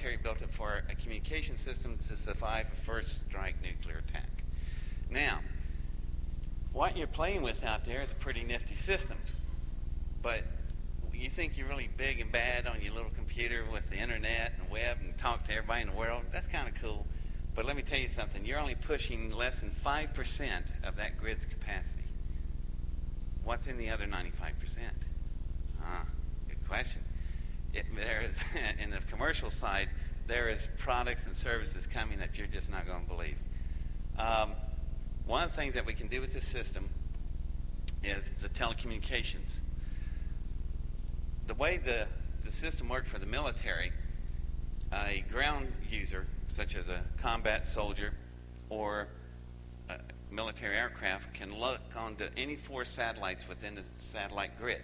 military built it for a communication system to survive a first strike nuclear attack. Now, what you're playing with out there is a pretty nifty system, but you think you're really big and bad on your little computer with the internet and web and talk to everybody in the world. That's kind of cool. But let me tell you something. You're only pushing less than 5% of that grid's capacity. What's in the other 95%? Good question. There is, in the commercial side, there is products and services coming that you're just not going to believe. One of the things that we can do with this system is the telecommunications. The way the system worked for the military, a ground user, such as a combat soldier or a military aircraft, can look onto any 4 satellites within the satellite grid.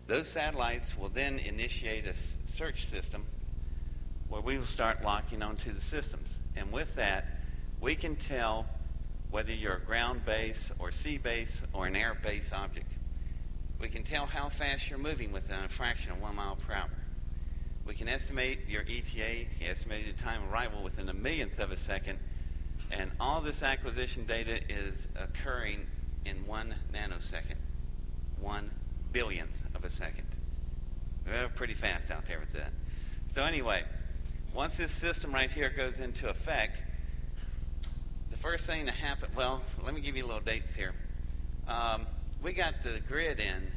Those satellites will then initiate a search system where we will start locking onto the systems. And with that, we can tell whether you're a ground base or sea base or an air base object. We can tell how fast you're moving within a fraction of 1 mile per hour. We can estimate your ETA, the estimated time of arrival, within a millionth of a second, and all this acquisition data is occurring in 1 nanosecond, 1 billionth of a second. We're pretty fast out there with that. So anyway, once this system right here goes into effect, the first thing to happen, well, let me give you a little dates here. We got the grid in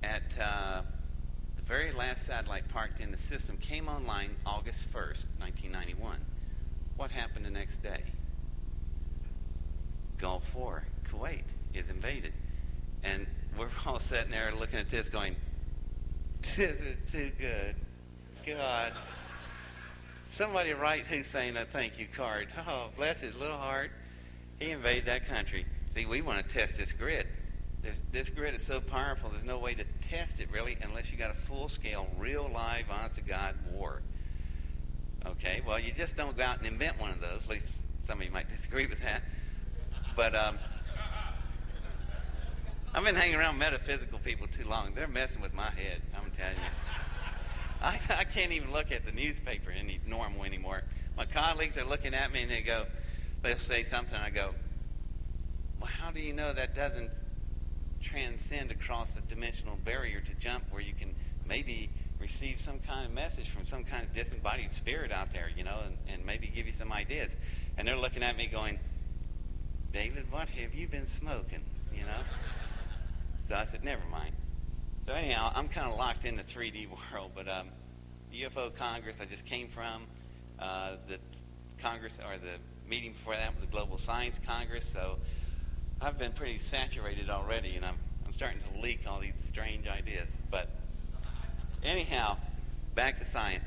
at the very last satellite parked in the system came online August 1st, 1991. What happened the next day? Gulf War, Kuwait is invaded. And we're all sitting there looking at this going, this is too good. God. Somebody write Hussein a thank you card. Oh, bless his little heart. He invaded that country. See, we want to test this grid. This grid is so powerful, there's no way to test it, really, unless you got a full-scale, real, live, honest-to-God war. Okay, well, you just don't go out and invent one of those. At least some of you might disagree with that. But I've been hanging around metaphysical people too long. They're messing with my head, I'm telling you. I can't even look at the newspaper any normal anymore. My colleagues are looking at me, and they'll say something, and I go, well, how do you know that doesn't transcend across the dimensional barrier to jump where you can maybe receive some kind of message from some kind of disembodied spirit out there, and maybe give you some ideas. And they're looking at me going, David, what have you been smoking, So I said, never mind. So anyhow, I'm kind of locked in the 3D world, but UFO Congress I just came from, the Congress, or the meeting before that was the Global Science Congress, so I've been pretty saturated already, and I'm starting to leak all these strange ideas. But anyhow, back to science.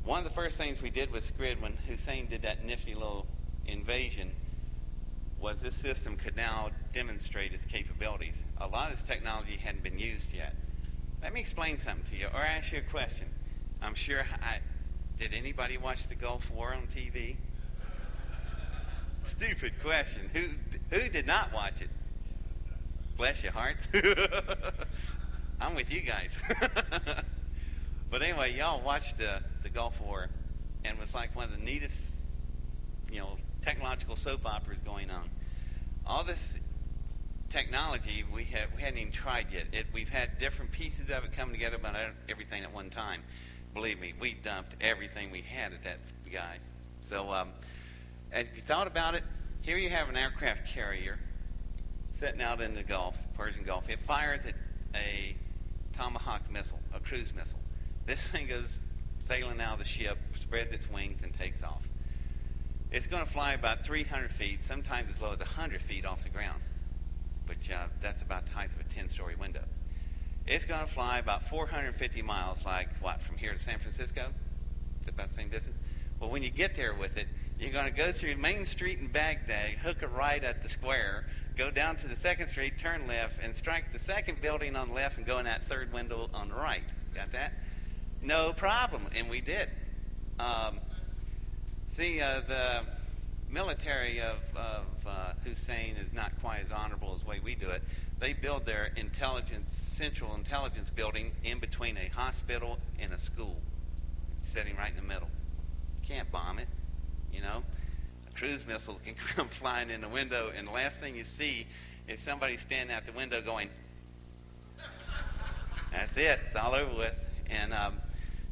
One of the first things we did with Grid when Hussein did that nifty little invasion was this system could now demonstrate its capabilities. A lot of this technology hadn't been used yet. Let me explain something to you, or ask you a question. I'm sure did anybody watch the Gulf War on TV? Stupid question. Who did not watch it? Bless your hearts. I'm with you guys. But anyway, y'all watched the Gulf War, and it was like one of the neatest, technological soap operas going on. All this technology we hadn't even tried yet. We've had different pieces of it come together, but not everything at one time. Believe me, we dumped everything we had at that guy. So, if you thought about it, here you have an aircraft carrier sitting out in the Gulf, Persian Gulf. It fires at a Tomahawk missile, a cruise missile. This thing goes sailing out of the ship, spreads its wings, and takes off. It's going to fly about 300 feet, sometimes as low as 100 feet off the ground. But that's about the height of a 10-story window. It's going to fly about 450 miles, from here to San Francisco? Is it about the same distance? Well, when you get there with it, you're going to go through Main Street in Baghdad, hook a right at the square, go down to the 2nd Street, turn left, and strike the second building on the left and go in that third window on the right. Got that? No problem. And we did. The military of Hussein is not quite as honorable as the way we do it. They build their central intelligence building in between a hospital and a school. sitting right in the middle. Can't bomb it, you know. A cruise missile can come flying in the window, and the last thing you see is somebody standing out the window going, that's it, it's all over with, and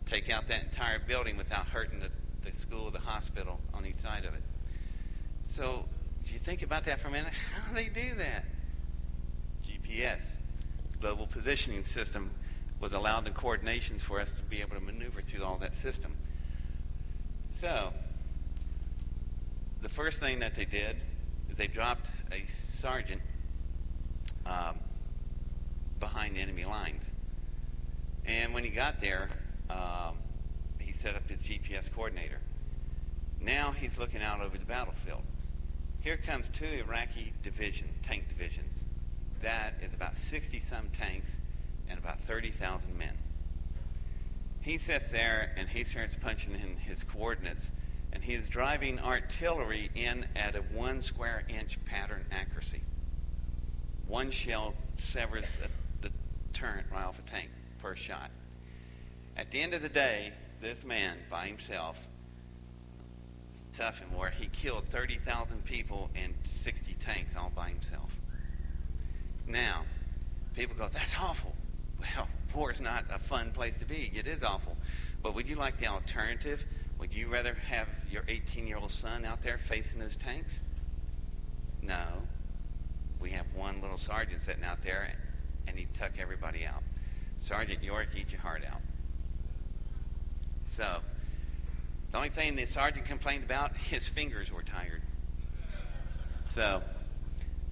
take out that entire building without hurting the school, the hospital on each side of it. So if you think about that for a minute, how do they do that? GPS, Global Positioning System, was allowed the coordinations for us to be able to maneuver through all that system. So the first thing that they did is they dropped a sergeant behind the enemy lines. And when he got there, he set up his GPS coordinator. Now he's looking out over the battlefield. Here comes 2 Iraqi tank divisions. That is about 60-some tanks and about 30,000 men. He sits there and he starts punching in his coordinates, and he is driving artillery in at a 1 square inch pattern accuracy. 1 shell severs the turret right off a tank per shot. At the end of the day, this man by himself, it's tough and war, he killed 30,000 people and 60 tanks all by himself. Now, people go, that's awful. Well, war is not a fun place to be. It is awful. But would you like the alternative? Would you rather have your 18-year-old son out there facing those tanks? No. We have one little sergeant sitting out there, and he'd tuck everybody out. Sergeant York, eat your heart out. So, the only thing the sergeant complained about, his fingers were tired. So,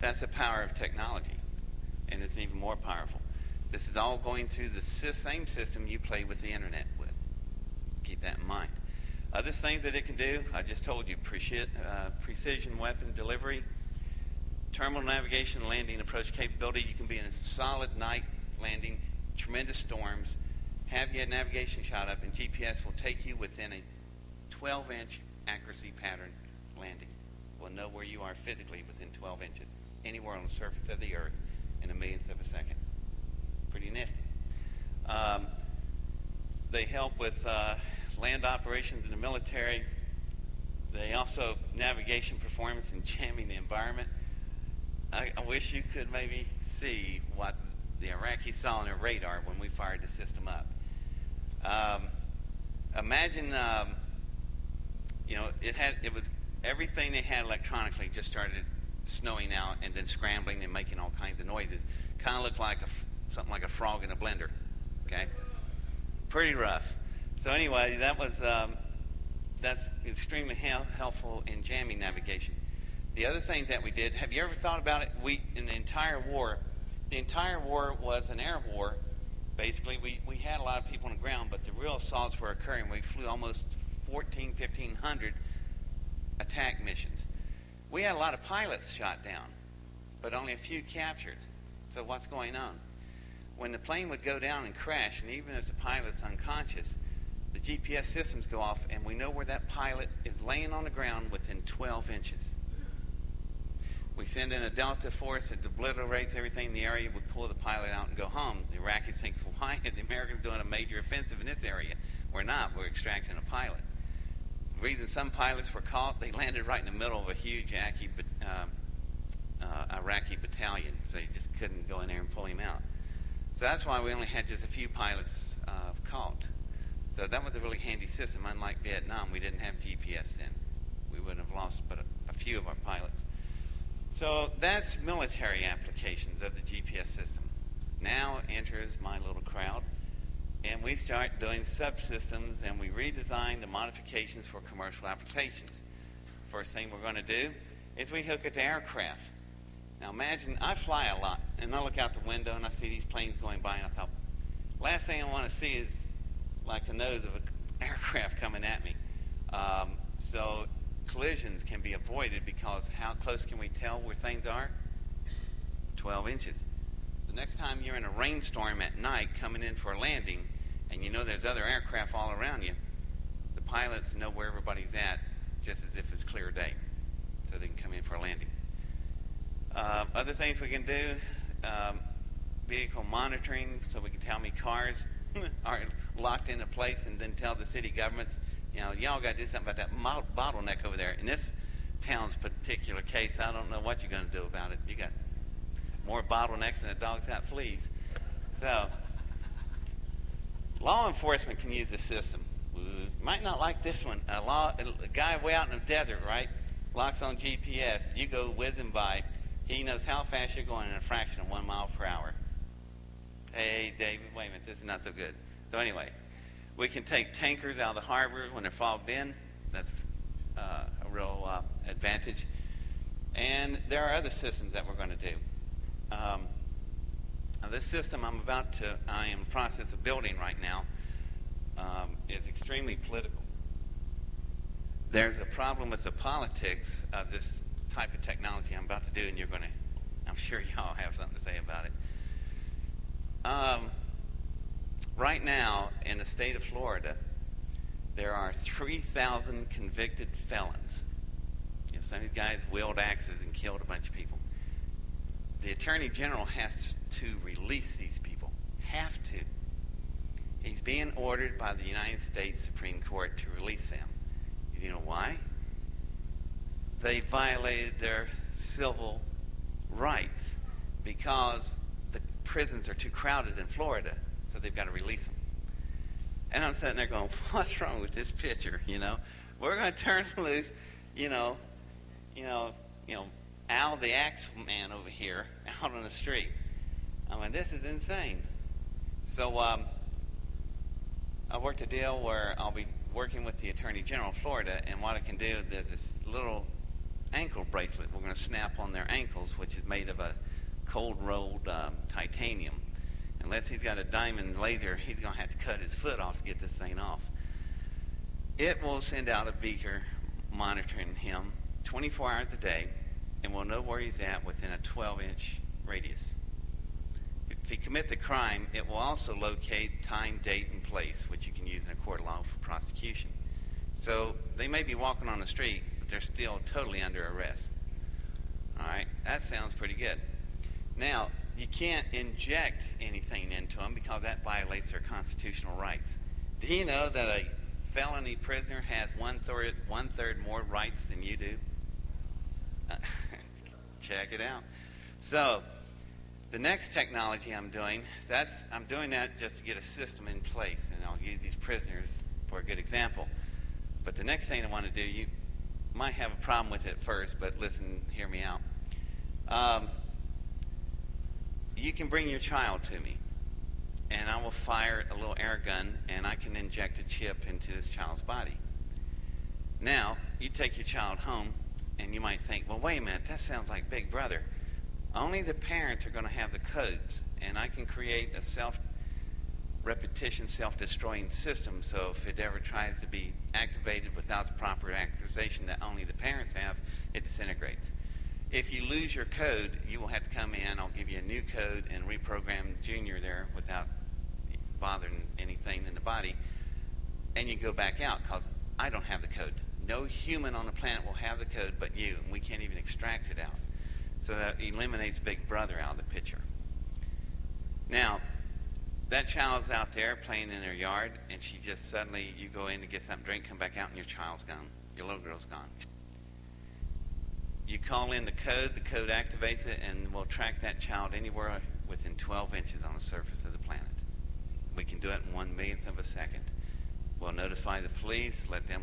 that's the power of technology. And it's even more powerful. This is all going through the same system you play with the internet with. Keep that in mind. Other things that it can do, I just told you, precision weapon delivery, terminal navigation, landing, approach capability. You can be in a solid night landing, tremendous storms, have your navigation shot up, and GPS will take you within a 12-inch accuracy pattern landing. We'll know where you are physically within 12 inches, anywhere on the surface of the earth in a millionth of a second. Pretty nifty. They help with land operations in the military. They also navigation performance and jamming the environment. I wish you could maybe see what the Iraqis saw on their radar when we fired the system up. Imagine, it was everything they had electronically just started snowing out and then scrambling and making all kinds of noises. Kind of looked like something like a frog in a blender. Okay, pretty rough. So anyway, that's extremely helpful in jamming navigation. The other thing that we did, have you ever thought about it? In the entire war was an air war. Basically, we had a lot of people on the ground, but the real assaults were occurring. We flew almost 1,500 attack missions. We had a lot of pilots shot down, but only a few captured. So what's going on? When the plane would go down and crash, and even if the pilot's unconscious, the GPS systems go off, and we know where that pilot is laying on the ground within 12 inches. We send in a Delta force that obliterates everything in the area. We pull the pilot out and go home. The Iraqis think, well, why are the Americans doing a major offensive in this area? We're not. We're extracting a pilot. The reason some pilots were caught, they landed right in the middle of a huge Iraqi battalion, so you just couldn't go in there and pull him out. So that's why we only had just a few pilots caught. So that was a really handy system. Unlike Vietnam, we didn't have GPS then. We wouldn't have lost but a few of our pilots. So that's military applications of the GPS system. Now enters my little crowd, and we start doing subsystems, and we redesign the modifications for commercial applications. First thing we're going to do is we hook it to aircraft. Now imagine, I fly a lot, and I look out the window and I see these planes going by, and I thought, last thing I want to see is like the nose of an aircraft coming at me. So collisions can be avoided because how close can we tell where things are? 12 inches. So next time you're in a rainstorm at night coming in for a landing, and you know there's other aircraft all around you, the pilots know where everybody's at just as if it's clear day, so they can come in for a landing. Other things we can do, vehicle monitoring, so we can tell how many cars locked into place and then tell the city governments, y'all got to do something about that bottleneck over there. In this town's particular case, I don't know what you're going to do about it. You got more bottlenecks than a dog's got fleas. So, law enforcement can use the system. Might not like this one. A guy way out in the desert, right? Locks on GPS. You go whizzing by. He knows how fast you're going in a fraction of 1 mile per hour. Hey, David, wait a minute. This is not so good. So anyway, we can take tankers out of the harbor when they're fogged in. That's a real advantage. And there are other systems that we're going to do. This system I am in the process of building right now, is extremely political. There's a problem with the politics of this type of technology I'm about to do, and I'm sure y'all have something to say about it. Right now, in the state of Florida, there are 3,000 convicted felons. Some of these guys wielded axes and killed a bunch of people. The Attorney General has to release these people. Have to. He's being ordered by the United States Supreme Court to release them. You know why? They violated their civil rights because the prisons are too crowded in Florida, so they've got to release them. And I'm sitting there going, what's wrong with this picture? We're going to turn loose, Al the Axe Man over here out on the street. I mean, this is insane. So I worked a deal where I'll be working with the Attorney General of Florida, and what I can do, there's this little ankle bracelet we're going to snap on their ankles, which is made of a cold-rolled titanium. Unless he's got a diamond laser, he's going to have to cut his foot off to get this thing off. It will send out a beaker monitoring him 24 hours a day, and we'll know where he's at within a 12-inch radius. If he commits a crime, it will also locate time, date, and place, which you can use in a court of law for prosecution. So they may be walking on the street, but they're still totally under arrest. All right, that sounds pretty good. Now, you can't inject anything into them because that violates their constitutional rights. Do you know that a felony prisoner has one-third more rights than you do? Check it out. So, the next technology I'm doing that just to get a system in place, and I'll use these prisoners for a good example. But the next thing I want to do, you might have a problem with it first, but listen, hear me out. You can bring your child to me, and I will fire a little air gun, and I can inject a chip into this child's body. Now, you take your child home, and you might think, well, wait a minute, that sounds like Big Brother. Only the parents are going to have the codes, and I can create a self-repetition, self-destroying system, so if it ever tries to be activated without the proper activation that only the parents have, it disintegrates. If you lose your code, you will have to come in, I'll give you a new code and reprogram Junior there without bothering anything in the body, and you go back out because I don't have the code. No human on the planet will have the code but you, and we can't even extract it out. So that eliminates Big Brother out of the picture. Now, that child's out there playing in their yard, and she just suddenly, you go in to get something to drink, come back out, and your child's gone. Your little girl's gone. You call in the code activates it, and we'll track that child anywhere within 12 inches on the surface of the planet. We can do it in 1 millionth of a second. We'll notify the police, let them